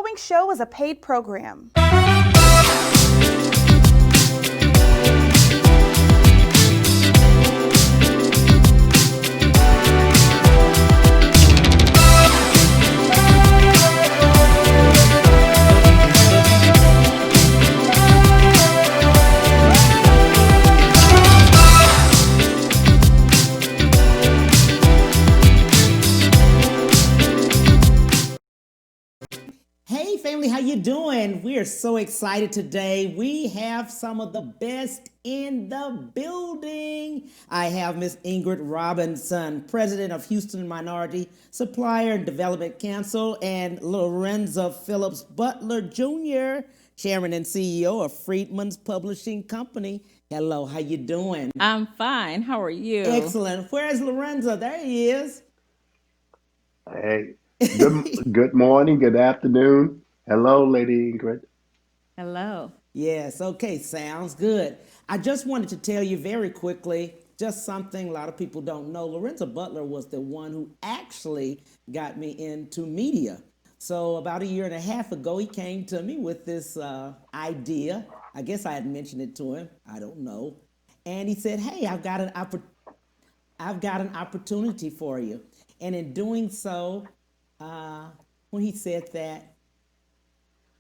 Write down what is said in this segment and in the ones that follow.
following show is a paid program. Hey family, how you doing? We are so excited today. We have some of the best in the building. I have Miss Ingrid Robinson, President of Houston Minority Supplier and Development Council, and Lorenza Butler Jr., Chairman and CEO of Freemen's Publishing Company. Hello, how you doing? I'm fine. How are you? Excellent. Where's Lorenza? There he is. Hey, good morning, good afternoon. Hello, Lady Ingrid. Hello. Yes, okay, sounds good. I just wanted to tell you very quickly, just something a lot of people don't know. Lorenza Butler was the one who actually got me into media. So about a year and a half ago, he came to me with this idea. I guess I had mentioned it to him. I don't know. And he said, hey, I've got an opportunity for you. And in doing so, when he said that,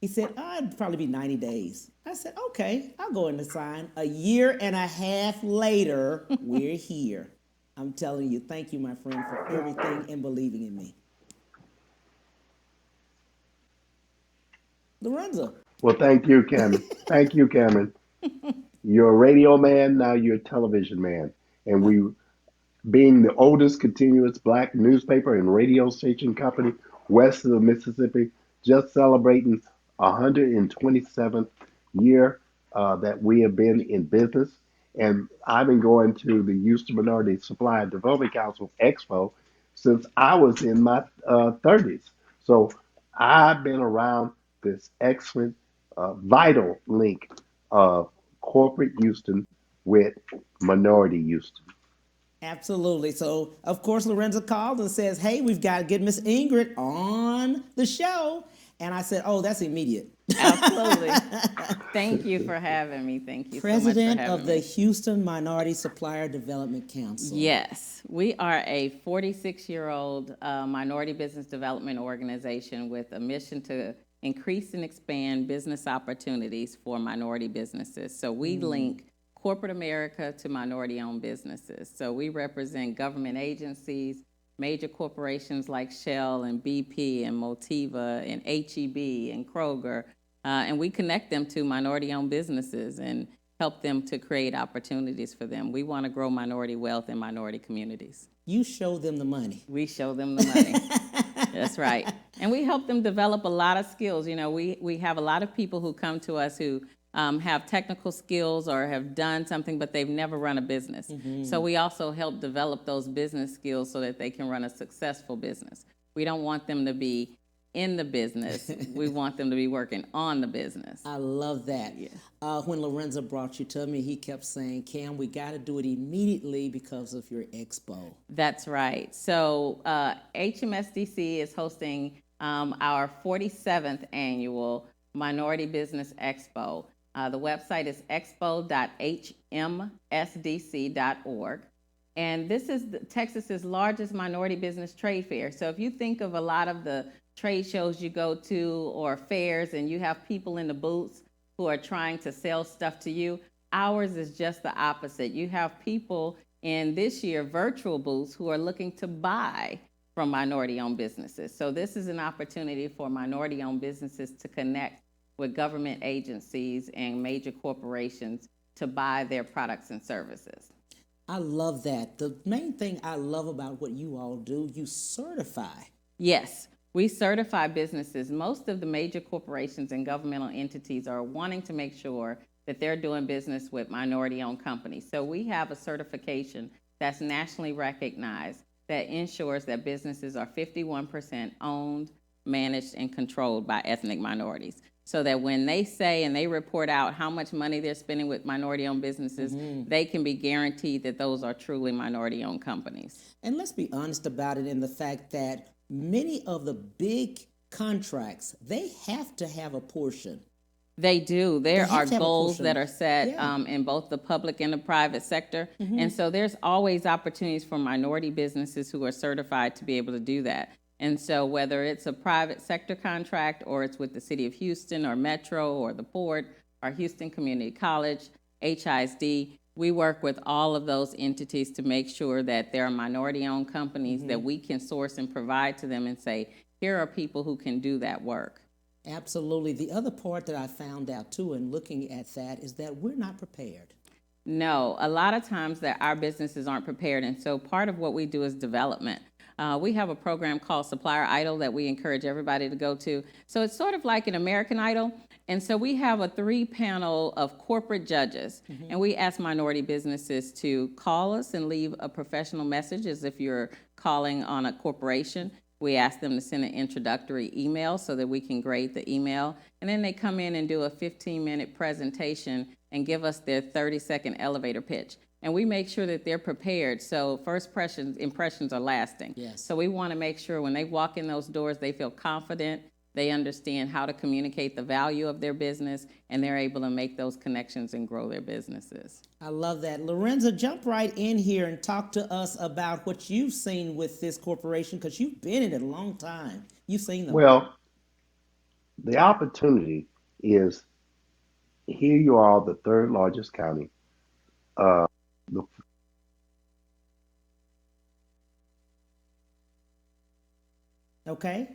he said, oh, it'd probably be 90 days. I said, okay, I'll go in and sign. A year and a half later, we're here. I'm telling you, thank you, my friend, for everything and believing in me. Lorenza. Well, thank you, Cameron. Thank you, Cameron. You're a radio man, now you're a television man. And we, being the oldest continuous black newspaper and radio station company west of the Mississippi, just celebrating 127th year that we have been in business. And I've been going to the Houston Minority Supply and Development Council Expo since I was in my 30s. So I've been around this excellent, vital link of corporate Houston with minority Houston. Absolutely. So, of course, Lorenza called and says, hey, we've got to get Miss Ingrid on the show. And I said, oh, that's immediate. Absolutely. Thank you for having me. Thank you President so much for having of the me. Houston Minority Supplier Development Council. Yes, we are a 46-year-old minority business development organization with a mission to increase and expand business opportunities for minority businesses. So we link corporate America to minority-owned businesses. So we represent government agencies, major corporations like Shell and BP and Motiva and HEB and Kroger, and we connect them to minority-owned businesses and help them to create opportunities for them. We want to grow minority wealth in minority communities. You show them the money. We show them the money. That's right. And we help them develop a lot of skills. You know, we have a lot of people who come to us who have technical skills or have done something, but they've never run a business. Mm-hmm. So we also help develop those business skills so that they can run a successful business. We don't want them to be in the business. We want them to be working on the business. I love that. Yeah. When Lorenza brought you to me, he kept saying, Cam, we got to do it immediately because of your expo. That's right. So HMSDC is hosting our 47th annual Minority Business Expo. The website is expo.hmsdc.org. And this is Texas's largest minority business trade fair. So if you think of a lot of the trade shows you go to or fairs and you have people in the booths who are trying to sell stuff to you, ours is just the opposite. You have people in this year virtual booths who are looking to buy from minority-owned businesses. So this is an opportunity for minority-owned businesses to connect with government agencies and major corporations to buy their products and services. I love that. The main thing I love about what you all do, you certify. Yes, we certify businesses. Most of the major corporations and governmental entities are wanting to make sure that they're doing business with minority-owned companies. So we have a certification that's nationally recognized that ensures that businesses are 51% owned, managed, and controlled by ethnic minorities. So that when they say and they report out how much money they're spending with minority-owned businesses, they can be guaranteed that those are truly minority-owned companies. And let's be honest about it in the fact that many of the big contracts, they have to have a portion. They do. There have are to have a goals portion. that are set Yeah. in both the public and the private sector. And so there's always opportunities for minority businesses who are certified to be able to do that. And so whether it's a private sector contract or it's with the city of Houston or Metro or the port or Houston Community College, HISD, we work with all of those entities to make sure that there are minority-owned companies that we can source and provide to them and say, here are people who can do that work. Absolutely. The other part that I found out too in looking at that is that we're not prepared. No, a lot of times that our businesses aren't prepared, and so part of what we do is development. We have a program called Supplier Idol that we encourage everybody to go to. So it's sort of like an American Idol, and so we have a 3-panel of corporate judges, and we ask minority businesses to call us and leave a professional message as if you're calling on a corporation. We ask them to send an introductory email so that we can grade the email. And then they come in and do a 15-minute presentation and give us their 30-second elevator pitch. And we make sure that they're prepared. So first impressions are lasting. Yes. So we want to make sure when they walk in those doors, they feel confident, they understand how to communicate the value of their business, and they're able to make those connections and grow their businesses. I love that. Lorenza, jump right in here and talk to us about what you've seen with this corporation, because you've been in it a long time. You've seen them. Well, the opportunity is here you are, the third largest county. The, Okay.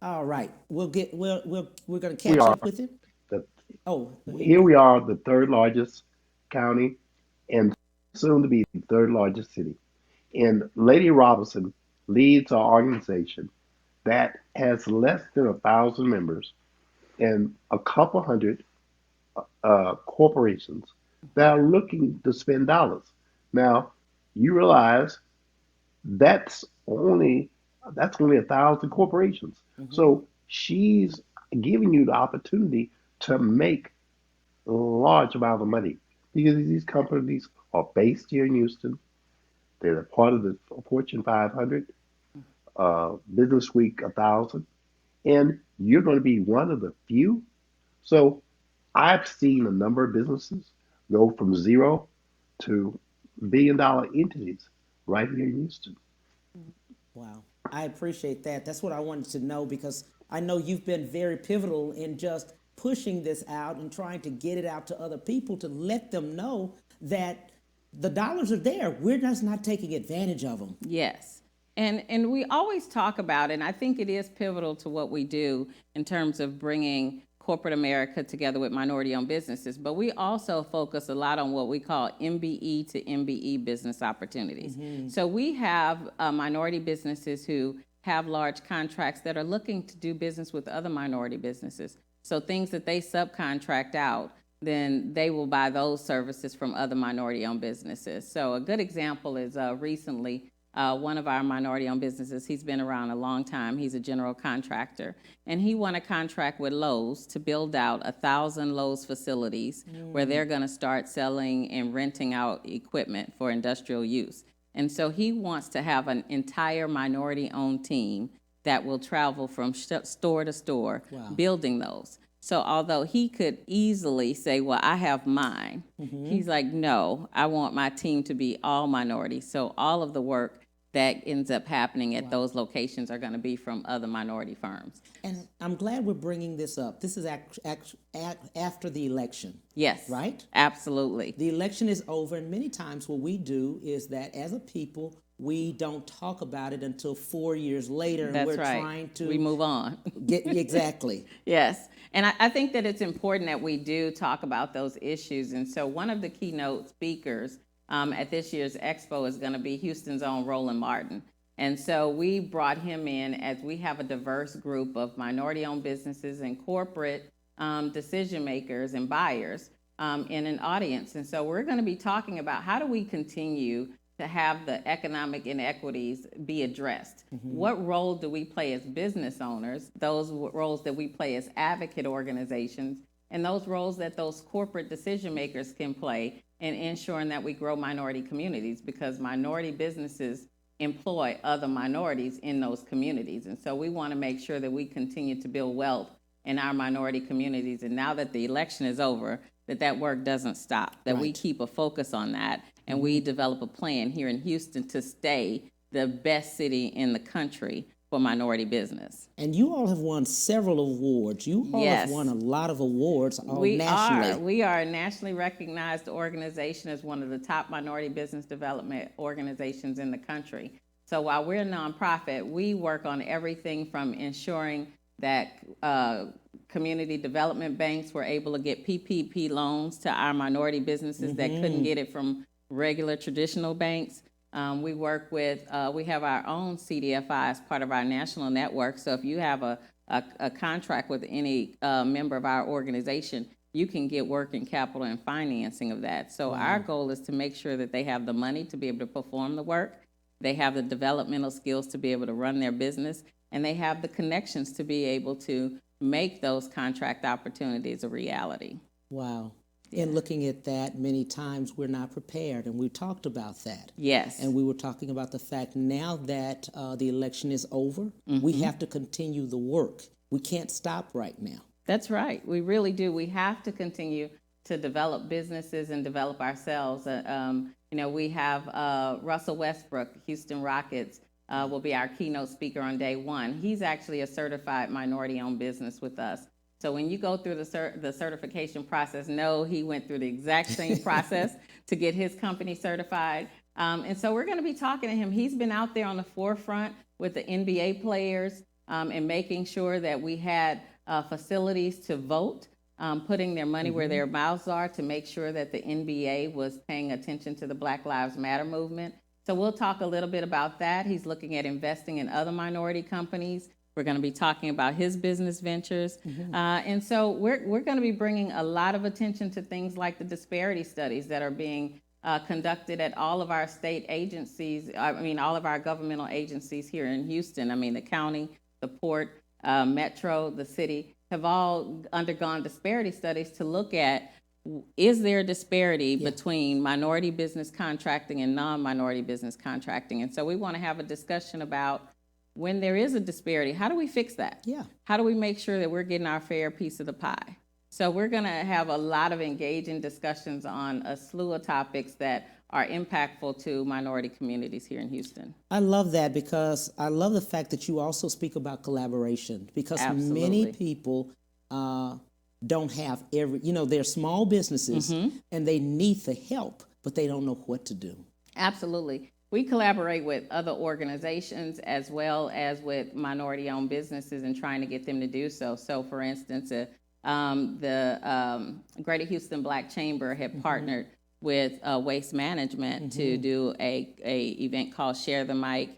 All right. We're going to we catch are up with it. the Oh, go ahead. here we are, the third largest county, and soon to be the third largest city. And Lady Robinson leads our organization that has less than 1,000 members and a couple hundred corporations that are looking to spend dollars. Now, you realize that's only that's only 1,000 corporations. So she's giving you the opportunity to make a large amount of money because these companies are based here in Houston. They're a part of the Fortune 500, Business Week 1,000, and you're going to be one of the few. So I've seen a number of businesses go from zero to billion-dollar entities right here in Houston. Wow. I appreciate that. That's what I wanted to know, because I know you've been very pivotal in just pushing this out and trying to get it out to other people to let them know that the dollars are there. We're just not taking advantage of them. Yes. And we always talk about it, and I think it is pivotal to what we do in terms of bringing corporate America together with minority-owned businesses. But we also focus a lot on what we call MBE to MBE business opportunities. So we have minority businesses who have large contracts that are looking to do business with other minority businesses. So things that they subcontract out, then they will buy those services from other minority-owned businesses. So a good example is recently, one of our minority-owned businesses, he's been around a long time. He's a general contractor. And he won a contract with Lowe's to build out 1,000 Lowe's facilities where they're going to start selling and renting out equipment for industrial use. And so he wants to have an entire minority-owned team that will travel from store to store building those. So although he could easily say, well, I have mine, he's like, no, I want my team to be all minority. So all of the work that ends up happening at those locations are going to be from other minority firms. And I'm glad we're bringing this up. This is after the election. Yes. Right? Absolutely. The election is over, and many times what we do is that as a people, we don't talk about it until 4 years later, and That's we're right. trying to We move on. get exactly. Yes. And I think that it's important that we do talk about those issues. And so one of the keynote speakers at this year's expo is going to be Houston's own Roland Martin. And so we brought him in as we have a diverse group of minority-owned businesses and corporate decision makers and buyers in an audience. And so we're going to be talking about how do we continue to have the economic inequities be addressed. What role do we play as business owners, those roles that we play as advocate organizations, and those roles that those corporate decision makers can play in ensuring that we grow minority communities, because minority businesses employ other minorities in those communities. And so we want to make sure that we continue to build wealth in our minority communities. And now that the election is over, that work doesn't stop, that we keep a focus on that, and we develop a plan here in Houston to stay the best city in the country for minority business. And you all have won several awards. You all have won a lot of awards nationally. We are a nationally recognized organization as one of the top minority business development organizations in the country. So while we're a nonprofit, we work on everything from ensuring that community development banks were able to get PPP loans to our minority businesses that couldn't get it from regular traditional banks. We work with, we have our own CDFI as part of our national network. So if you have a contract with any member of our organization, you can get working capital and financing of that. So our goal is to make sure that they have the money to be able to perform the work, they have the developmental skills to be able to run their business, and they have the connections to be able to make those contract opportunities a reality. Wow. And looking at that, many times we're not prepared, and we talked about that. Yes. And we were talking about the fact now that the election is over, we have to continue the work. We can't stop right now. That's right. We really do. We have to continue to develop businesses and develop ourselves. We have Russell Westbrook, Houston Rockets, will be our keynote speaker on day one. He's actually a certified minority-owned business with us. So when you go through the certification process, no, he went through the exact same process to get his company certified. And so we're going to be talking to him. He's been out there on the forefront with the NBA players and making sure that we had facilities to vote, putting their money where their mouths are to make sure that the NBA was paying attention to the Black Lives Matter movement. So we'll talk a little bit about that. He's looking at investing in other minority companies. We're going to be talking about his business ventures. And so we're going to be bringing a lot of attention to things like the disparity studies that are being conducted at all of our state agencies, all of our governmental agencies here in Houston. The county, the port, Metro, the city have all undergone disparity studies to look at, is there a disparity between minority business contracting and non-minority business contracting? And so we want to have a discussion about, when there is a disparity, how do we fix that? Yeah. How do we make sure that we're getting our fair piece of the pie? So we're going to have a lot of engaging discussions on a slew of topics that are impactful to minority communities here in Houston. I love that, because I love the fact that you also speak about collaboration, because Absolutely. many people don't have they're small businesses and they need the help, but they don't know what to do. Absolutely. We collaborate with other organizations as well as with minority-owned businesses and trying to get them to do so. So, for instance, the Greater Houston Black Chamber had partnered with Waste Management to do a event called Share the Mic,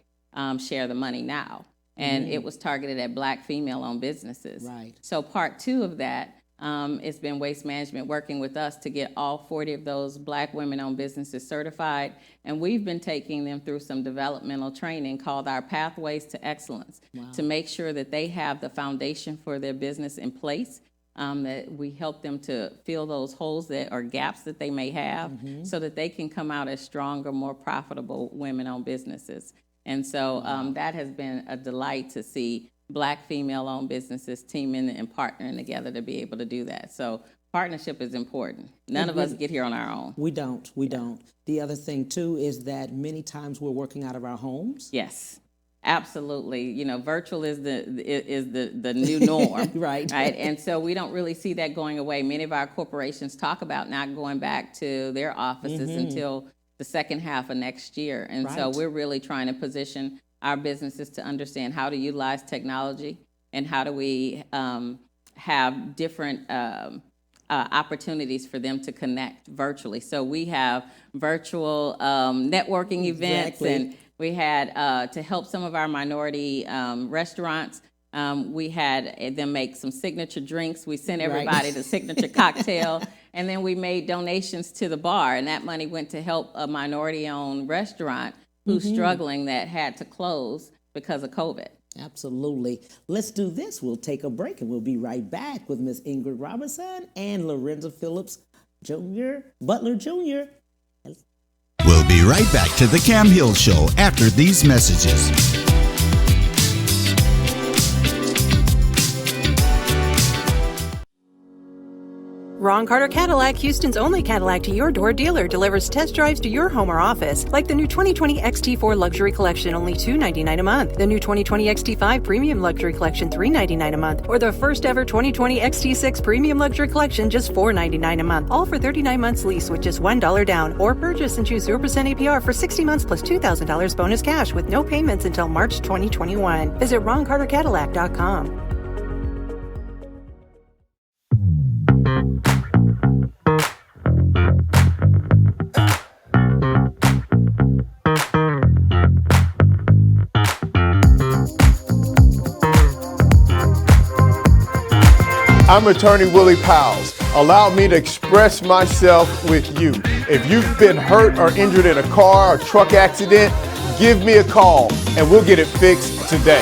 Share the Money Now. And it was targeted at Black female-owned businesses. Right. So part two of that, it's been Waste Management working with us to get all 40 of those Black women-owned businesses certified. And we've been taking them through some developmental training called our Pathways to Excellence to make sure that they have the foundation for their business in place, that we help them to fill those holes that or gaps that they may have so that they can come out as stronger, more profitable women-owned businesses. And so that has been a delight to see Black female-owned businesses teaming and partnering together to be able to do that. So partnership is important. None of us get here on our own. We don't. The other thing, too, is that many times we're working out of our homes. Yes, absolutely. Virtual is the new norm. Right. And so we don't really see that going away. Many of our corporations talk about not going back to their offices until the second half of next year. And so we're really trying to position our businesses to understand how to utilize technology and how do we have different opportunities for them to connect virtually. So we have virtual networking events, and we had to help some of our minority restaurants. We had them make some signature drinks. We sent everybody the signature cocktail, and then we made donations to the bar, and that money went to help a minority-owned restaurant who's struggling that had to close because of COVID. Absolutely. Let's do this. We'll take a break, and we'll be right back with Miss Ingrid Robinson and Lorenza Phillips Butler Jr. We'll be right back to the Cam Hill Show after these messages. Ron Carter Cadillac, Houston's only Cadillac to your door dealer, delivers test drives to your home or office, like the new 2020 XT4 Luxury Collection, only $299 a month. The new 2020 XT5 Premium Luxury Collection, $399 a month. Or the first ever 2020 XT6 Premium Luxury Collection, just $499 a month. All for 39 months lease with just $1 down. Or purchase and choose 0% APR for 60 months plus $2,000 bonus cash with no payments until March 2021. Visit RonCarterCadillac.com. I'm Attorney Willie Powles. Allow me to express myself with you. If you've been hurt or injured in a car or truck accident, give me a call and we'll get it fixed today.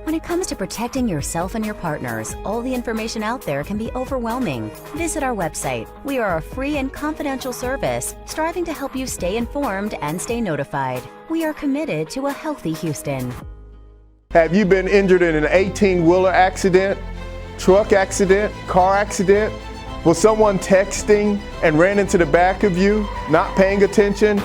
When it comes to protecting yourself and your partners, all the information out there can be overwhelming. Visit our website. We are a free and confidential service, striving to help you stay informed and stay notified. We are committed to a healthy Houston. Have you been injured in an 18-wheeler accident, truck accident, car accident? Was someone texting and ran into the back of you, not paying attention?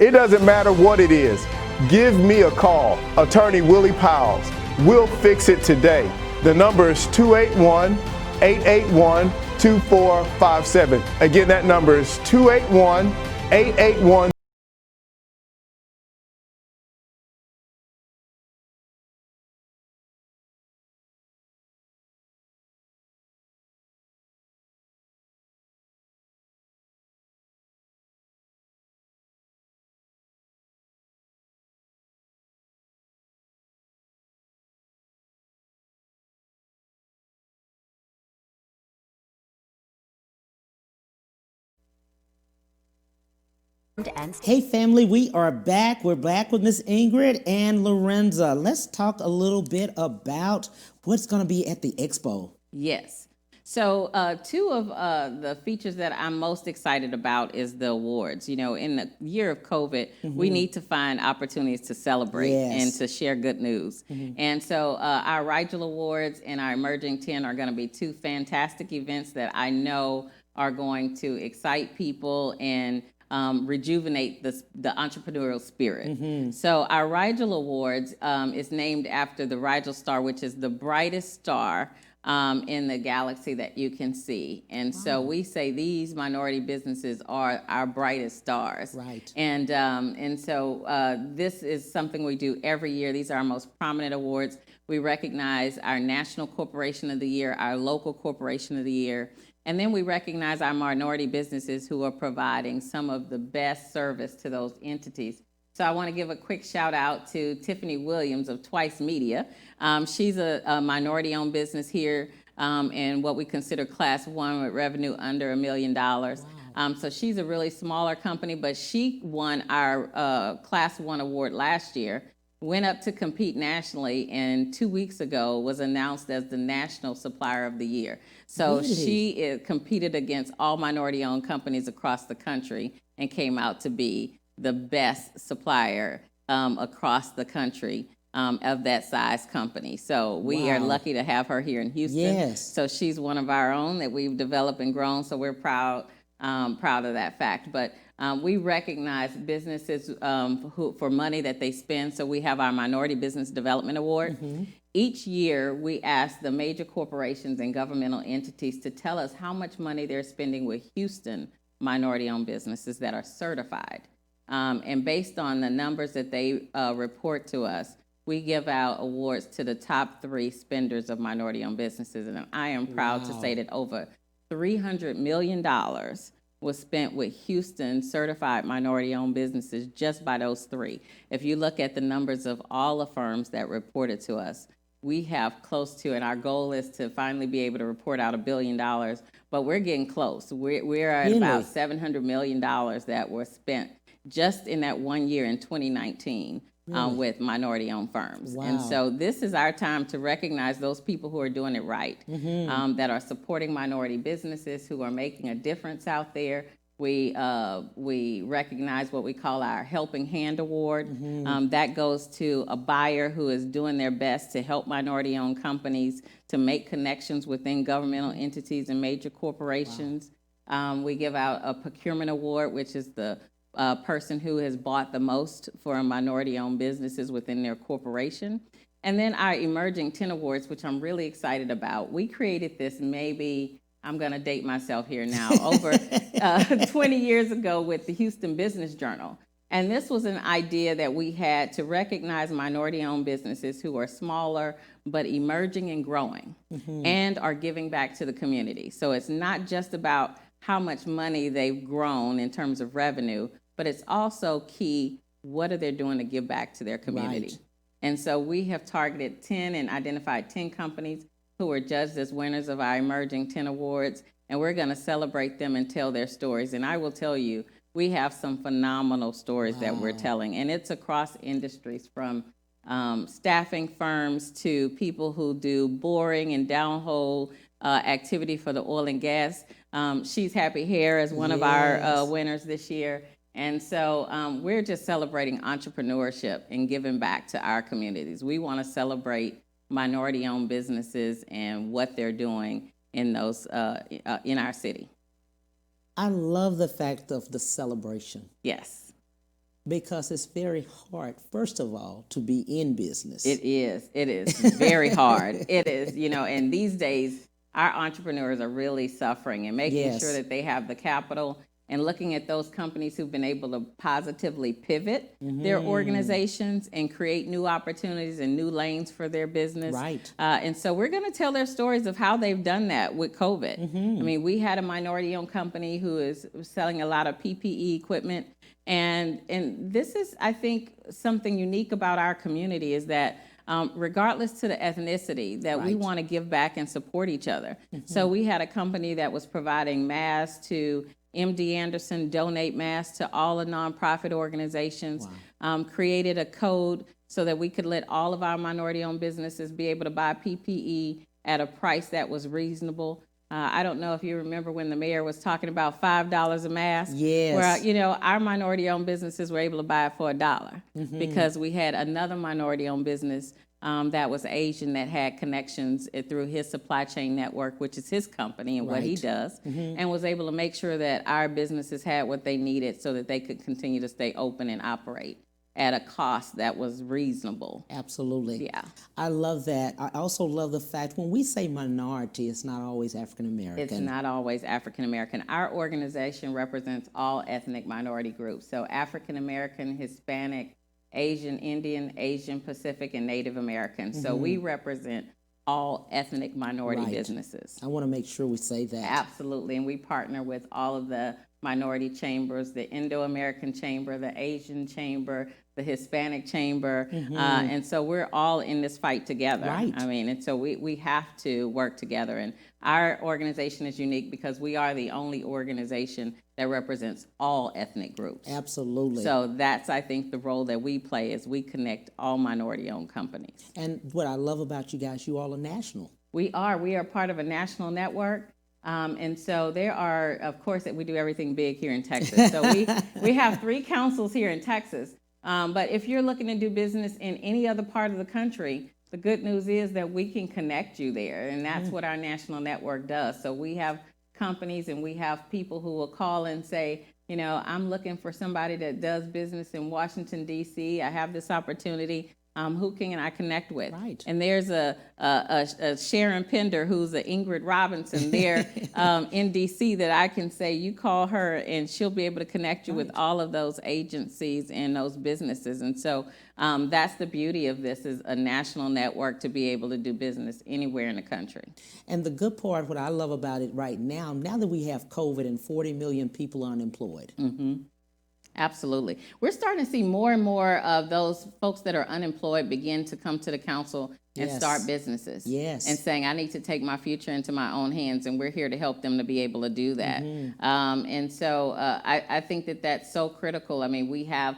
It doesn't matter what it is. Give me a call, Attorney Willie Powles. We'll fix it today. The number is 281-881-2457. Again, that number is 281-881. Hey family, we are back. We're back with Miss Ingrid and Lorenza. Let's talk a little bit about what's going to be at the expo. Yes. So two of the features that I'm most excited about is the awards. You know, in the year of COVID, we need to find opportunities to celebrate and to share good news. And so our Rigel Awards and our Emerging 10 are going to be two fantastic events that I know are going to excite people and rejuvenate the entrepreneurial spirit. So our Rigel Awards is named after the Rigel star, which is the brightest star in the galaxy that you can see. And so we say these minority businesses are our brightest stars. Right. And so this is something we do every year. These are our most prominent awards. We recognize our National Corporation of the Year, our Local Corporation of the Year, and then we recognize our minority businesses who are providing some of the best service to those entities. So I want to give a quick shout out to Tiffany Williams of Twice Media. She's a minority-owned business here in what we consider Class 1 with revenue under $1 million. So she's a really smaller company, but she won our Class 1 award last year, went up to compete nationally, and 2 weeks ago was announced as the National Supplier of the Year. So she competed against all minority-owned companies across the country and came out to be the best supplier across the country of that size company. So we are lucky to have her here in Houston. Yes. So she's one of our own that we've developed and grown, so we're proud of that fact. But we recognize businesses for money that they spend, so we have our Minority Business Development Award. Each year, we ask the major corporations and governmental entities to tell us how much money they're spending with Houston minority-owned businesses that are certified. And based on the numbers that they report to us, we give out awards to the top 3 spenders of minority-owned businesses. And I am proud to say that over $300 million was spent with Houston certified minority-owned businesses just by those 3. If you look at the numbers of all the firms that reported to us, we have close to, and our goal is to finally be able to report out $1 billion, but we're getting close. We're at about $700 million that were spent just in that 1 year in 2019 with minority-owned firms. Wow. And so this is our time to recognize those people who are doing it right, that are supporting minority businesses, who are making a difference out there. We recognize what we call our Helping Hand Award. That goes to a buyer who is doing their best to help minority-owned companies to make connections within governmental entities and major corporations. We give out a Procurement Award, which is the person who has bought the most for minority-owned businesses within their corporation. And then our Emerging 10 Awards, which I'm really excited about. We created this maybe, I'm going to date myself here now, over 20 years ago with the Houston Business Journal. And this was an idea that we had to recognize minority-owned businesses who are smaller but emerging and growing and are giving back to the community. So it's not just about how much money they've grown in terms of revenue, but it's also key, what are they doing to give back to their community? Right. And so we have targeted 10 and identified 10 companies who were judged as winners of our Emerging 10 Awards, and we're going to celebrate them and tell their stories. And I will tell you, we have some phenomenal stories that we're telling, and it's across industries, from staffing firms to people who do boring and downhole activity for the oil and gas. She's Happy Hair is one of our winners this year. And so we're just celebrating entrepreneurship and giving back to our communities. We want to celebrate minority-owned businesses and what they're doing in those in our city. I love the fact of the celebration. Yes. Because it's very hard, first of all, to be in business. It is. It is very hard. It is, and these days, our entrepreneurs are really suffering and making sure that they have the capital, and looking at those companies who've been able to positively pivot their organizations and create new opportunities and new lanes for their business. Right. And so we're going to tell their stories of how they've done that with COVID. I mean, we had a minority-owned company who is selling a lot of PPE equipment. And this is, I think, something unique about our community is that regardless to the ethnicity, that we want to give back and support each other. So we had a company that was providing masks to MD Anderson, donate masks to all the nonprofit organizations, created a code so that we could let all of our minority-owned businesses be able to buy PPE at a price that was reasonable. I don't know if you remember when the mayor was talking about $5 a mask. Yes. Where, our minority-owned businesses were able to buy it for $1 because we had another minority-owned business that was Asian that had connections through his supply chain network, which is his company and what he does, and was able to make sure that our businesses had what they needed so that they could continue to stay open and operate at a cost that was reasonable. Absolutely. Yeah. I love that. I also love the fact when we say minority, it's not always African American. It's not always African American. Our organization represents all ethnic minority groups. So African American, Hispanic, Asian, Indian, Asian Pacific, and Native American. So we represent all ethnic minority businesses. I want to make sure we say that. Absolutely. And we partner with all of the minority chambers, the Indo-American Chamber, the Asian Chamber, the Hispanic Chamber. And so we're all in this fight together. Right. I mean, and so we have to work together. And our organization is unique because we are the only organization that represents all ethnic groups. Absolutely. So that's, I think, the role that we play is we connect all minority-owned companies. And what I love about you guys, you all are national. We are part of a national network. And so there are, of course, we do everything big here in Texas. So we have 3 councils here in Texas. But if you're looking to do business in any other part of the country, the good news is that we can connect you there. And that's what our national network does. So we have companies and we have people who will call and say, I'm looking for somebody that does business in Washington, D.C. I have this opportunity. Who can I connect with? Right. And there's a Sharon Pender who's an Ingrid Robinson there in D.C. that I can say, you call her and she'll be able to connect you with all of those agencies and those businesses. And so that's the beauty of this, is a national network to be able to do business anywhere in the country. And the good part, what I love about it right now that we have COVID and 40 million people unemployed. Absolutely. We're starting to see more and more of those folks that are unemployed begin to come to the council and start businesses. Yes. And saying, I need to take my future into my own hands, and we're here to help them to be able to do that. And so I think that that's so critical. I mean, we have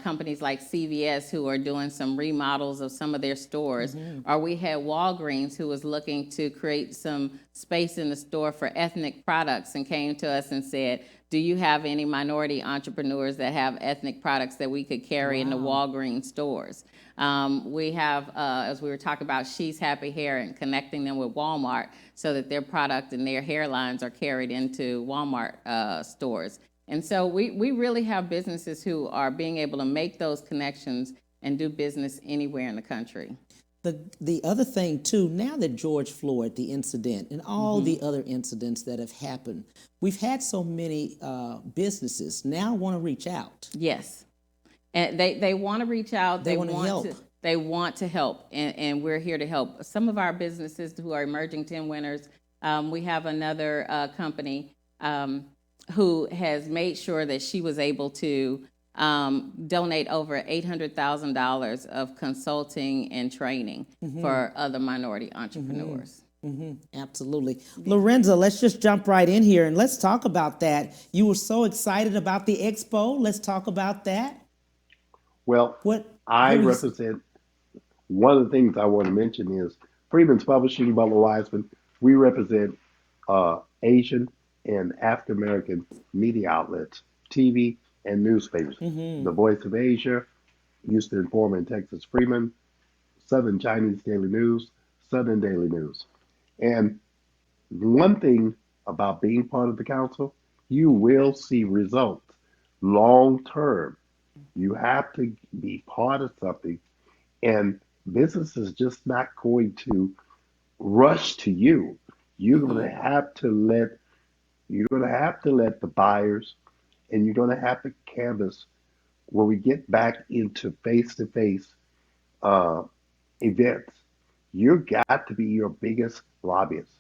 companies like CVS who are doing some remodels of some of their stores, or we had Walgreens who was looking to create some space in the store for ethnic products and came to us and said, do you have any minority entrepreneurs that have ethnic products that we could carry in the Walgreens stores? We have, as we were talking about, She's Happy Hair and connecting them with Walmart so that their product and their hairlines are carried into Walmart stores. And so we really have businesses who are being able to make those connections and do business anywhere in the country. The other thing too, now that George Floyd, the incident, and all the other incidents that have happened, we've had so many businesses now want to reach out. Yes, and they want to reach out. They want to help. They want to help, and we're here to help. Some of our businesses who are emerging 10 winners, we have another company who has made sure that she was able to donate over $800,000 of consulting and training for other minority entrepreneurs. Absolutely. Lorenza, let's just jump right in here and let's talk about that. You were so excited about the expo. Let's talk about that. Well, I represent, one of the things I want to mention is Freeman's Publishing, Butler Wiseman. We represent Asian and African American media outlets, TV and newspapers. The Voice of Asia, Houston Informer and Texas Freeman, Southern Chinese Daily News, Southern Daily News. And one thing about being part of the council, you will see results long term. You have to be part of something, and business is just not going to rush to you. You're going to have to let the buyers, and you're going to have to canvas when we get back into face-to-face events. You got to be your biggest lobbyist.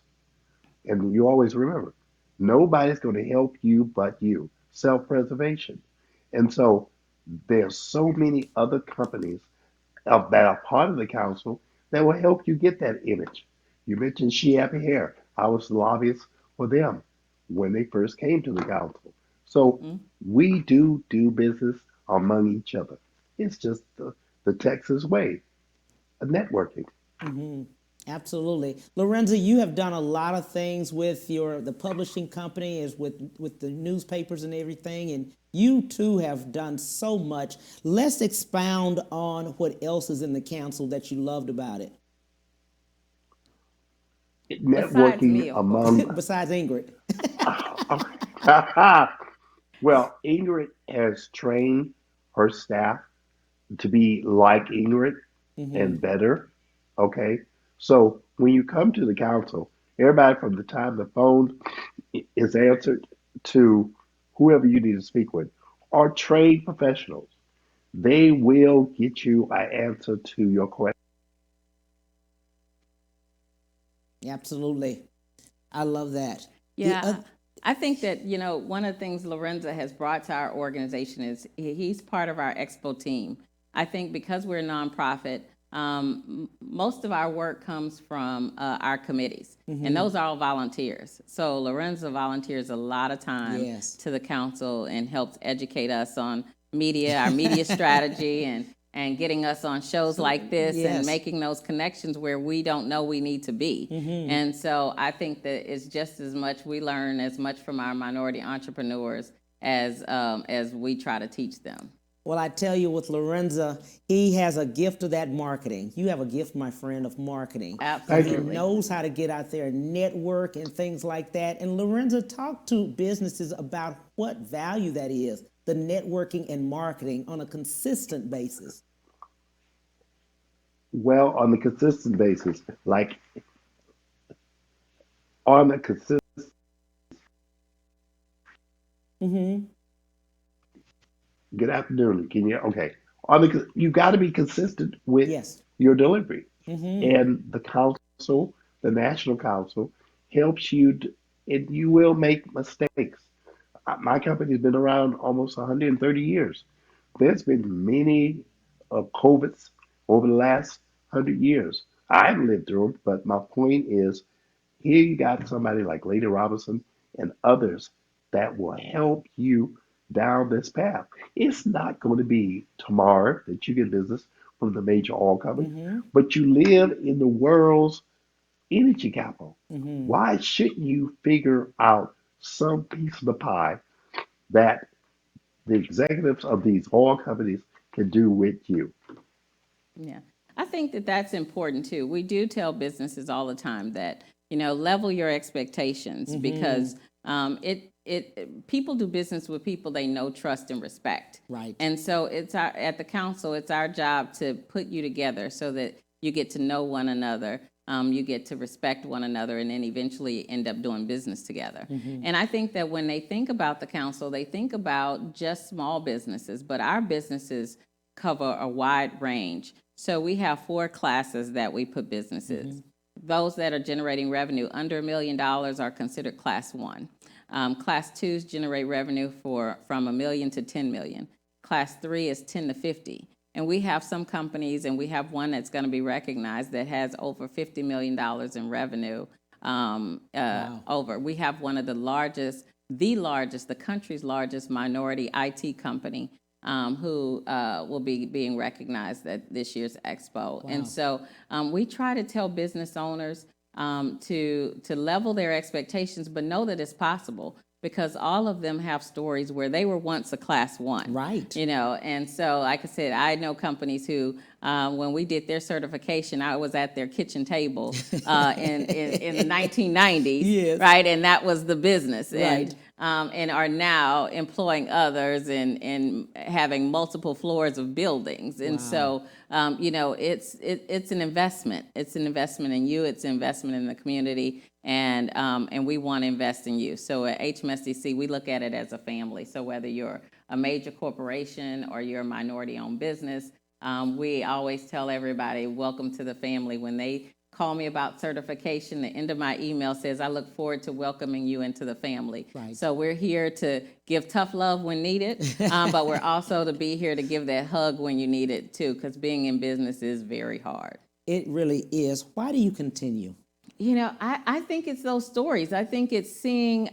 And you always remember, nobody's going to help you but you. Self-preservation. And so there's so many other companies that are part of the council that will help you get that image. You mentioned She Happy Hair. I was the lobbyist for them when they first came to the council. So we do business among each other. It's just the Texas way of networking. Absolutely. Lorenza, you have done a lot of things with the publishing company, is with the newspapers and everything, and you too have done so much. Let's expound on what else is in the council that you loved about it. Networking among besides Ingrid. Well, Ingrid has trained her staff to be like Ingrid and better. Okay. So when you come to the council, everybody from the time the phone is answered to whoever you need to speak with are trained professionals. They will get you an answer to your question. Absolutely. I love that. Yeah. I think that, one of the things Lorenza has brought to our organization is he's part of our expo team. I think because we're a nonprofit, most of our work comes from our committees, and those are all volunteers. So Lorenza volunteers a lot of time to the council and helps educate us on media, our media strategy, and getting us on shows like this and making those connections where we don't know we need to be. And so I think that it's just as much, we learn as much from our minority entrepreneurs as we try to teach them. Well, I tell you, with Lorenza, he has a gift of that marketing. You have a gift, my friend, of marketing. Absolutely. He knows how to get out there and network and things like that. And Lorenza, talk to businesses about what value that is, the networking and marketing on a consistent basis. Well, on the consistent basis, like on a consistent. Good afternoon. Can you? Okay. You got to be consistent with your delivery, and the council, the national council, helps you. And you will make mistakes. My company's been around almost 130 years. There's been many COVIDs over the last 100 years. I haven't lived through them, but my point is, here you got somebody like Lady Robinson and others that will help you down this path. It's not going to be tomorrow that you get business from the major oil company, but you live in the world's energy capital. Why shouldn't you figure out some piece of the pie that the executives of these oil companies can do with you? Yeah, I think that that's important too. We do tell businesses all the time that, level your expectations because people do business with people they know, trust, and respect. Right. And so at the council, it's our job to put you together so that you get to know one another, you get to respect one another, and then eventually end up doing business together. And I think that when they think about the council, they think about just small businesses, but our businesses cover a wide range. So we have 4 classes that we put businesses. Those that are generating revenue under $1 million are considered class 1. Class 2s generate revenue from $1 million to $10 million. Class 3 is 10 to 50. And we have some companies, and we have one that's going to be recognized that has over $50 million in revenue. Wow. We have one of the country's largest minority IT company who will be being recognized at this year's expo. Wow. And so we try to tell business owners to level their expectations, but know that it's possible, because all of them have stories where they were once a class 1. Right. And so, like I said, I know companies who, when we did their certification, I was at their kitchen table in the 1990s, yes. Right? And that was the business. Right. And are now employing others and having multiple floors of buildings. And wow. So, it's an investment. It's an investment in you. It's an investment in the community. And we want to invest in you. So at HMSDC, we look at it as a family. So whether you're a major corporation or you're a minority-owned business, we always tell everybody, welcome to the family. When they call me about certification, the end of my email says, I look forward to welcoming you into the family. Right. So we're here to give tough love when needed, but we're also to be here to give that hug when you need it too, because being in business is very hard. It really is. Why do you continue? I think it's those stories. I think it's seeing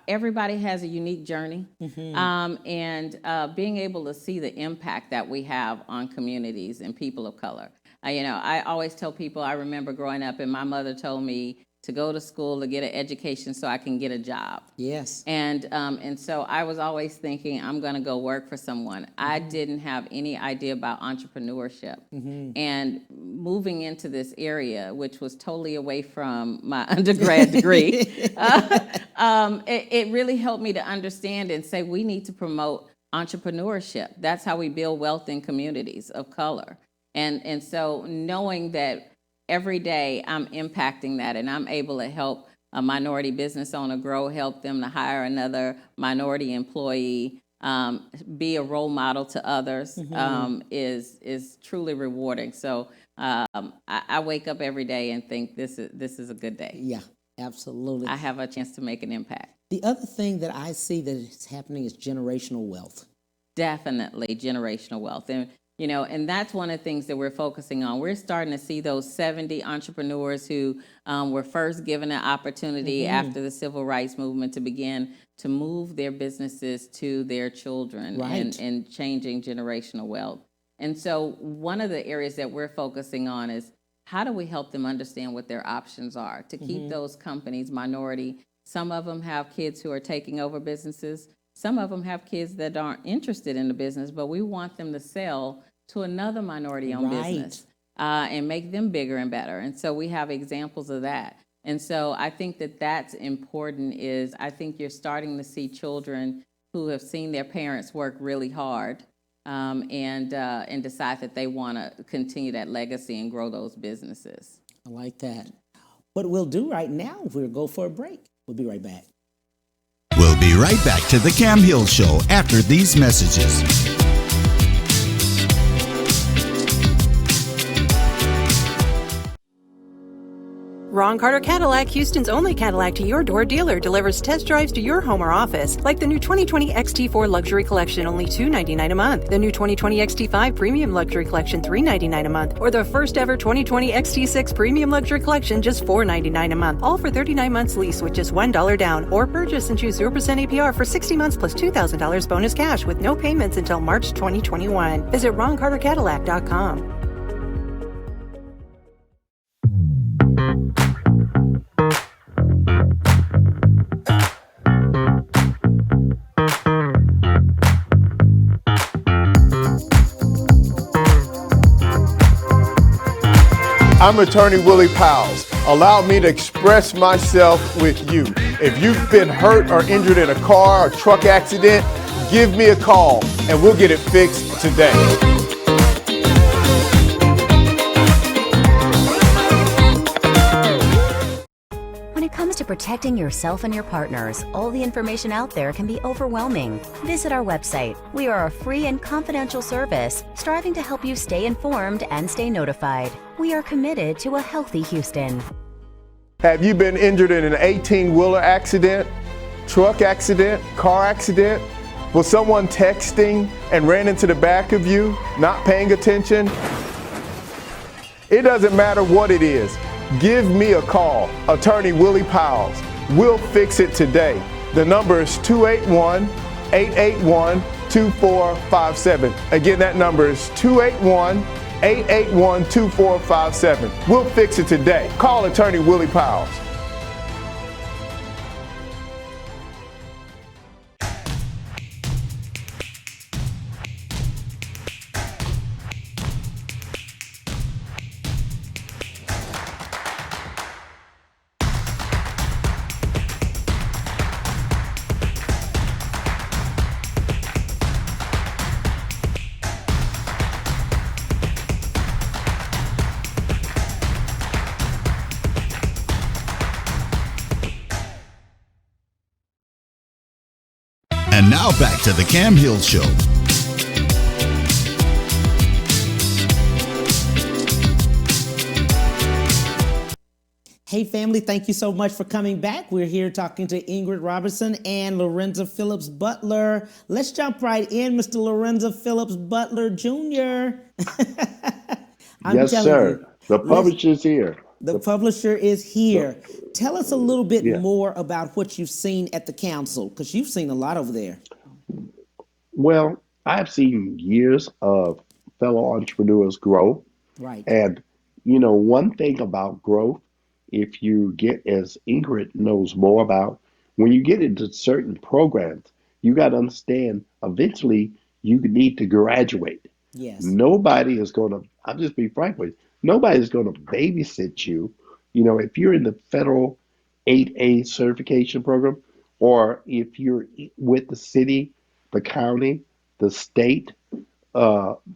everybody has a unique journey, and being able to see the impact that we have on communities and people of color. I always tell people, I remember growing up and my mother told me to go to school to get an education so I can get a job. Yes. And so I was always thinking, I'm going to go work for someone. I didn't have any idea about entrepreneurship. And moving into this area, which was totally away from my undergrad degree, it really helped me to understand and say, we need to promote entrepreneurship. That's how we build wealth in communities of color. And so knowing that every day I'm impacting that and I'm able to help a minority business owner grow, help them to hire another minority employee, be a role model to others, is truly rewarding. So I wake up every day and think this is a good day. Yeah, absolutely. I have a chance to make an impact. The other thing that I see that is happening is generational wealth. Definitely generational wealth. And that's one of the things that we're focusing on. We're starting to see those 70 entrepreneurs who were first given an opportunity after the civil rights movement to begin to move their businesses to their children, and changing generational wealth. And so one of the areas that we're focusing on is how do we help them understand what their options are to keep those companies minority. Some of them have kids who are taking over businesses. Some of them have kids that aren't interested in the business, but we want them to sell to another minority-owned business and make them bigger and better. And so we have examples of that. And so I think that that's important. I think you're starting to see children who have seen their parents work really hard and decide that they want to continue that legacy and grow those businesses. I like that. What we'll do right now, we'll go for a break. We'll be right back. We'll be right back to the Cam Hill Show after these messages. Ron Carter Cadillac, Houston's only Cadillac to your door dealer, delivers test drives to your home or office, like the new 2020 XT4 Luxury Collection, only $299 a month. The new 2020 XT5 Premium Luxury Collection, $399 a month. Or the first ever 2020 XT6 Premium Luxury Collection, just $499 a month. All for 39 months lease with just $1 down. Or purchase and choose 0% APR for 60 months plus $2,000 bonus cash with no payments until March 2021. Visit RonCarterCadillac.com. I'm Attorney Willie Powles. Allow me to express myself with you. If you've been hurt or injured in a car or truck accident, give me a call and we'll get it fixed today. When it comes to protecting yourself and your partners, all the information out there can be overwhelming. Visit our website. We are a free and confidential service striving to help you stay informed and stay notified. We are committed to a healthy Houston. Have you been injured in an 18-wheeler accident, truck accident, car accident? Was someone texting and ran into the back of you, not paying attention? It doesn't matter what it is. Give me a call, Attorney Willie Powles. We'll fix it today. The number is 281-881-2457. Again, that number is 281-881-2457. We'll fix it today. Call Attorney Willie Powles. And now back to the Cam Hill Show. Hey family, thank you so much for coming back. We're here talking to Ingrid Robertson and Lorenza Phillips Butler. Let's jump right in, Mr. Lorenza Phillips Butler Jr. Yes, sir. The publisher's here. The publisher is here. Tell us a little bit more about what you've seen at the council, because you've seen a lot over there. Well, I've seen years of fellow entrepreneurs grow. Right. And, you know, one thing about growth, if you get, as Ingrid knows more about, when you get into certain programs, you got to understand eventually you need to graduate. Yes. Nobody is going to, I'll just be frank with you, nobody's going to babysit you. You know, if you're in the federal 8A certification program, or if you're with the city, the county, the state,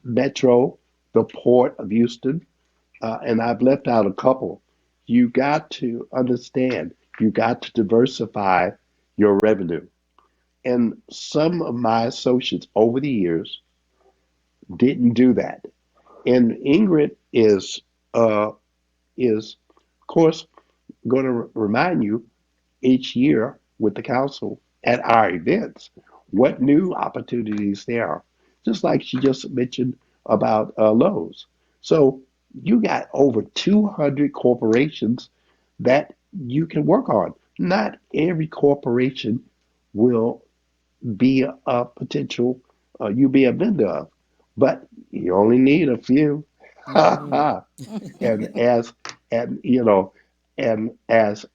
metro, the port of Houston, and I've left out a couple, you got to understand, you got to diversify your revenue. And some of my associates over the years didn't do that. And Ingrid is of course, going to remind you each year with the council at our events what new opportunities there are. Just like she just mentioned about Lowe's. So you got over 200 corporations that you can work on. Not every corporation will be a potential, you be a vendor of, but you only need a few. And as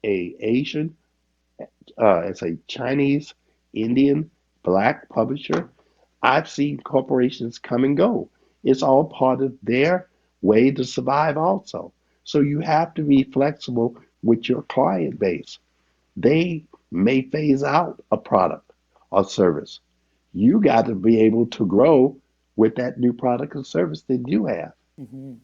a Asian, as a Chinese, Indian, Black publisher, I've seen corporations come and go. It's all part of their way to survive also. So you have to be flexible with your client base. They may phase out a product or service. You got to be able to grow with that new product or service that you have. Mm-hmm.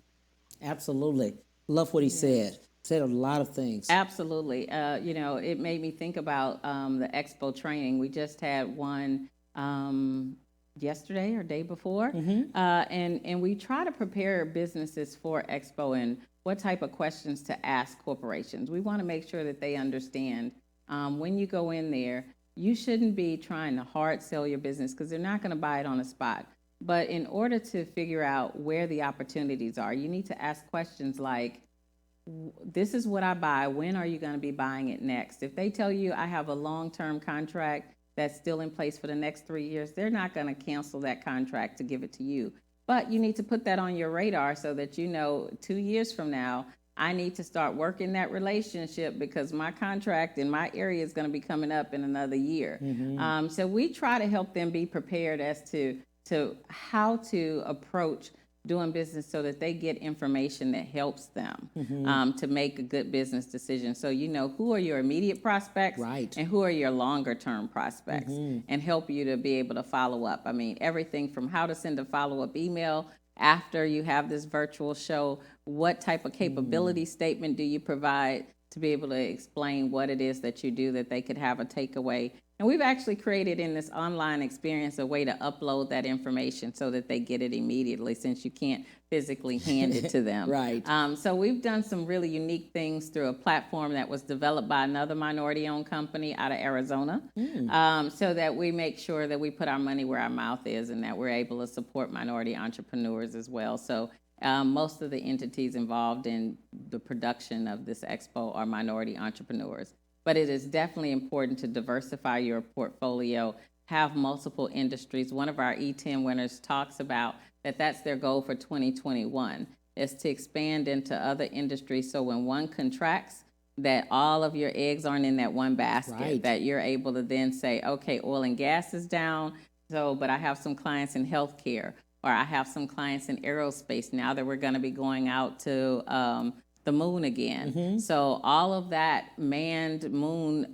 Absolutely. Love what he said. Said a lot of things. Absolutely. It made me think about the expo training. We just had one yesterday or day before. And we try to prepare businesses for Expo and what type of questions to ask corporations. We want to make sure that they understand when you go in there, you shouldn't be trying to hard sell your business because they're not going to buy it on the spot. But in order to figure out where the opportunities are, you need to ask questions like, this is what I buy. When are you going to be buying it next? If they tell you I have a long-term contract that's still in place for the next 3 years, they're not going to cancel that contract to give it to you. But you need to put that on your radar so that you know 2 years from now, I need to start working that relationship because my contract in my area is going to be coming up in another year. So we try to help them be prepared as to how to approach doing business so that they get information that helps them to make a good business decision. So you know who are your immediate prospects and who are your longer term prospects and help you to be able to follow up. I mean, everything from how to send a follow-up email after you have this virtual show, what type of capability statement do you provide to be able to explain what it is that you do that they could have a takeaway. And we've actually created in this online experience a way to upload that information so that they get it immediately since you can't physically hand it to them. So we've done some really unique things through a platform that was developed by another minority-owned company out of Arizona so that we make sure that we put our money where our mouth is and that we're able to support minority entrepreneurs as well. So most of the entities involved in the production of this expo are minority entrepreneurs. But it is definitely important to diversify your portfolio, have multiple industries. One of our E10 winners talks about that's their goal for 2021, is to expand into other industries so when one contracts, that all of your eggs aren't in that one basket, that you're able to then say, okay, oil and gas is down, but I have some clients in healthcare, or I have some clients in aerospace now that we're going to be going out to the moon again. So all of that manned moon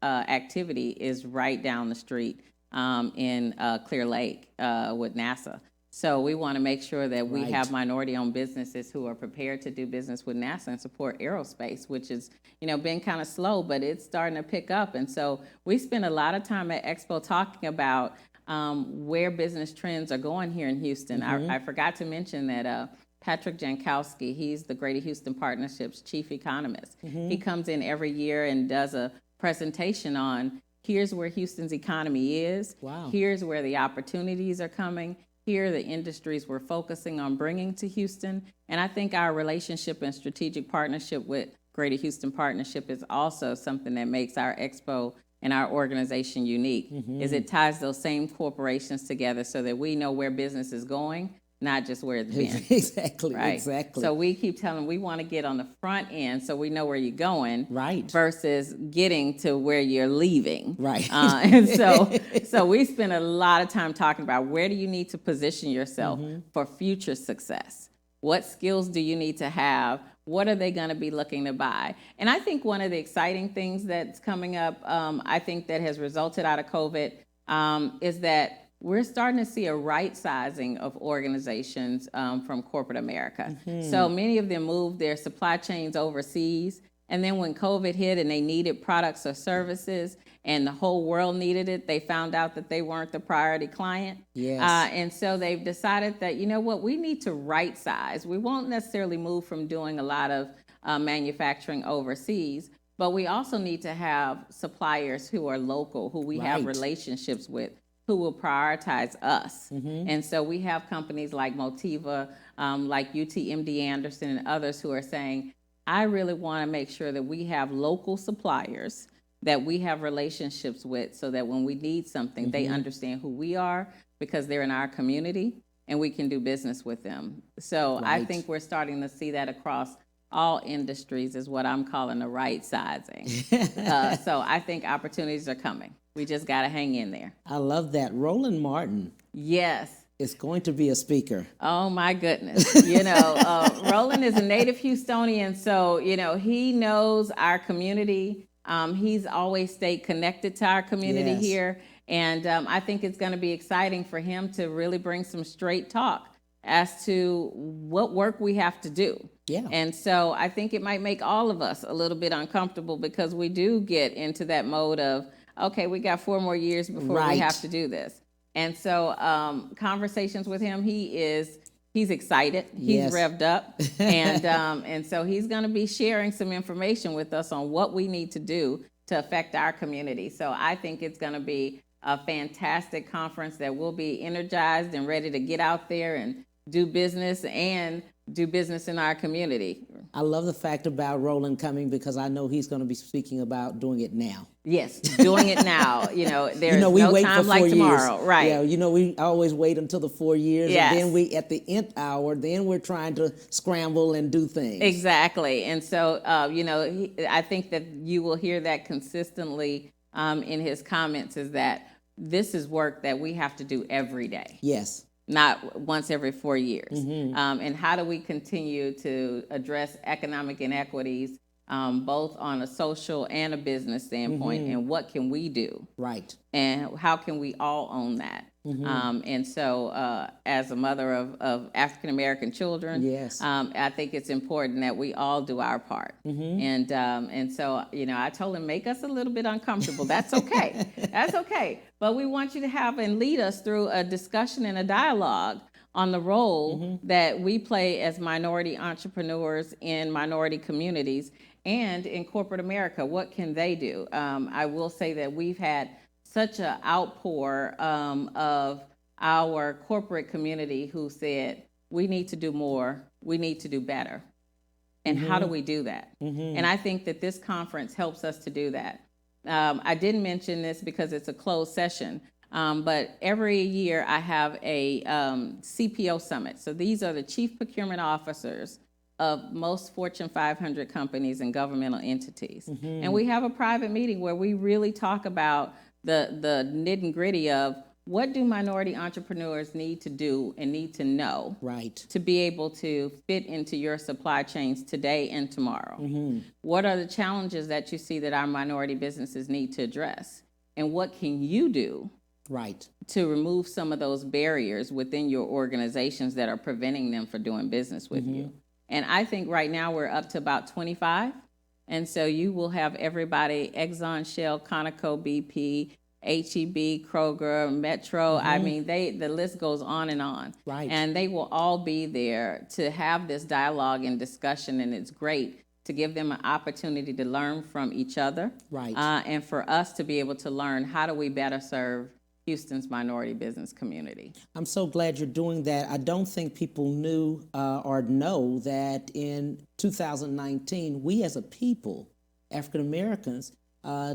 activity is right down the street in Clear Lake with NASA. So we want to make sure that we have minority-owned businesses who are prepared to do business with NASA and support aerospace, which is, been kind of slow, but it's starting to pick up. And so we spend a lot of time at Expo talking about where business trends are going here in Houston. I forgot to mention that Patrick Jankowski, he's the Greater Houston Partnership's chief economist. He comes in every year and does a presentation on here's where Houston's economy is, here's where the opportunities are coming, here are the industries we're focusing on bringing to Houston. And I think our relationship and strategic partnership with Greater Houston Partnership is also something that makes our expo and our organization unique, is it ties those same corporations together so that we know where business is going, not just where it's been. Exactly. So we keep telling them we want to get on the front end so we know where you're going versus getting to where you're leaving. And so we spend a lot of time talking about where do you need to position yourself for future success? What skills do you need to have? What are they going to be looking to buy? And I think one of the exciting things that's coming up, I think that has resulted out of COVID is that we're starting to see a right sizing of organizations from corporate America. So many of them moved their supply chains overseas. And then when COVID hit and they needed products or services and the whole world needed it, they found out that they weren't the priority client. And so they've decided that, we need to right size. We won't necessarily move from doing a lot of manufacturing overseas, but we also need to have suppliers who are local, who we have relationships with, who will prioritize us. And so we have companies like Motiva, like UTMD Anderson and others who are saying, I really want to make sure that we have local suppliers that we have relationships with so that when we need something, they understand who we are because they're in our community and we can do business with them. So I think we're starting to see that across all industries is what I'm calling the right sizing. So I think opportunities are coming. We just got to hang in there. I love that. Roland Martin. Yes. Is going to be a speaker. Oh my goodness. Roland is a native Houstonian, so, he knows our community. He's always stayed connected to our community here. And I think it's going to be exciting for him to really bring some straight talk as to what work we have to do. And so I think it might make all of us a little bit uncomfortable because we do get into that mode of, okay, we got 4 more years before we have to do this. And so conversations with him, he's excited, he's Yes. revved up, and so he's going to be sharing some information with us on what we need to do to affect our community. So I think it's going to be a fantastic conference that will be energized and ready to get out there and do business in our community. I love the fact about Roland coming because I know he's going to be speaking about doing it now. Yes, doing it now. There's we no wait time for like 4 years. tomorrow, right? Yeah, we always wait until the 4 years, Yes. and then we at the nth hour, then we're trying to scramble and do things. Exactly, and so I think that you will hear that consistently in his comments is that this is work that we have to do every day. Yes. Not once every 4 years. And how do we continue to address economic inequities, both on a social and a business standpoint, and what can we do? Right. And how can we all own that? And so as a mother of African-American children, Yes. I think it's important that we all do our part. And so, I told him, make us a little bit uncomfortable. That's okay. That's okay. But we want you to have and lead us through a discussion and a dialogue on the role that we play as minority entrepreneurs in minority communities and in corporate America. What can they do? I will say that we've had such an outpour of our corporate community who said, we need to do more, we need to do better. And how do we do that? And I think that this conference helps us to do that. I didn't mention this because it's a closed session, but every year I have a CPO summit. So these are the chief procurement officers of most Fortune 500 companies and governmental entities. And we have a private meeting where we really talk about the nit and gritty of what do minority entrepreneurs need to do and need to know Right. to be able to fit into your supply chains today and tomorrow? What are the challenges that you see that our minority businesses need to address? And what can you do Right. to remove some of those barriers within your organizations that are preventing them from doing business with you? And I think right now we're up to about 25. And so you will have everybody, Exxon, Shell, Conoco, BP, HEB, Kroger, Metro. I mean, the list goes on and on. Right. And they will all be there to have this dialogue and discussion, and it's great to give them an opportunity to learn from each other. Right. And for us to be able to learn how do we better serve Houston's minority business community. I'm so glad you're doing that. I don't think people knew or know that in 2019, we as a people, African Americans,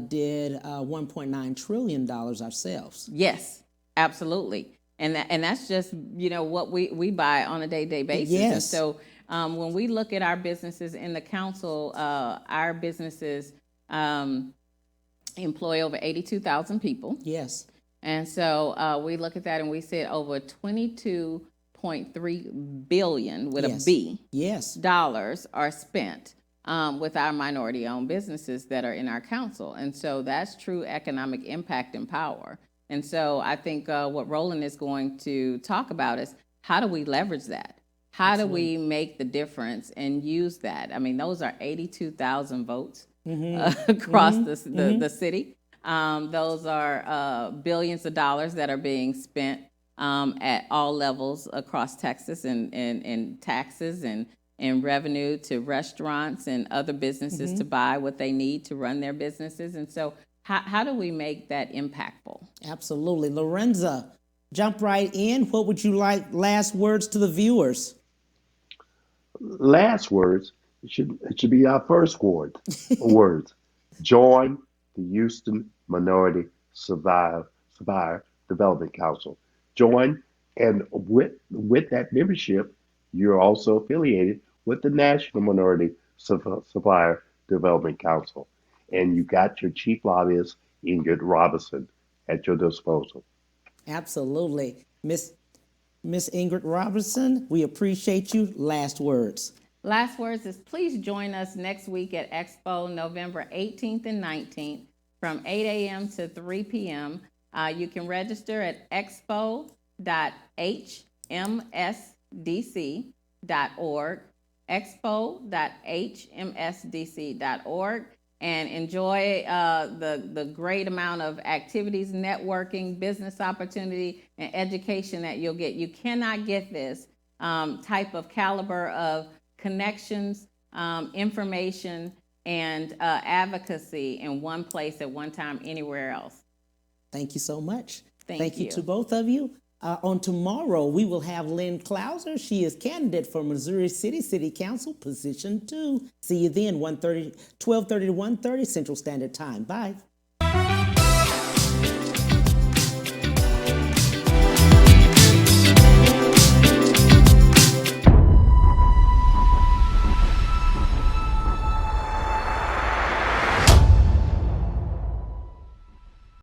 did $1.9 trillion ourselves. Yes, absolutely. And that's just, what we buy on a day-to-day basis. Yes. And so when we look at our businesses in the council, our businesses employ over 82,000 people. Yes. And so we look at that and we said over 22.3 billion with Yes. a B Yes. dollars are spent with our minority-owned businesses that are in our council. And so that's true economic impact and power. And so I think what Roland is going to talk about is how do we leverage that? How do we make the difference and use that? I mean, those are 82,000 votes across the city. Those are billions of dollars that are being spent at all levels across Texas in taxes and revenue to restaurants and other businesses to buy what they need to run their businesses. And so how do we make that impactful? Absolutely. Lorenza, jump right in. What would you like last words to the viewers? Last words, it should be our first words. Join the Houston Minority Supplier Development Council. Join, and with that membership, you're also affiliated with the National Minority Supplier Development Council. And you got your chief lobbyist, Ingrid Robinson, at your disposal. Absolutely. Miss Ingrid Robinson, we appreciate you. Last words. Last words is please join us next week at Expo November 18th and 19th from 8 a.m. to 3 p.m. You can register at expo.hmsdc.org, expo.hmsdc.org, and enjoy the great amount of activities, networking, business opportunity and education that you'll get. You cannot get this type of caliber of connections, information, and advocacy in one place at one time anywhere else. Thank you so much. Thank you you. to both of you. On tomorrow, we will have Lynn Clauser. She is candidate for Missouri City Council, position 2. See you then, 12:30 to 1:30 Central Standard Time. Bye.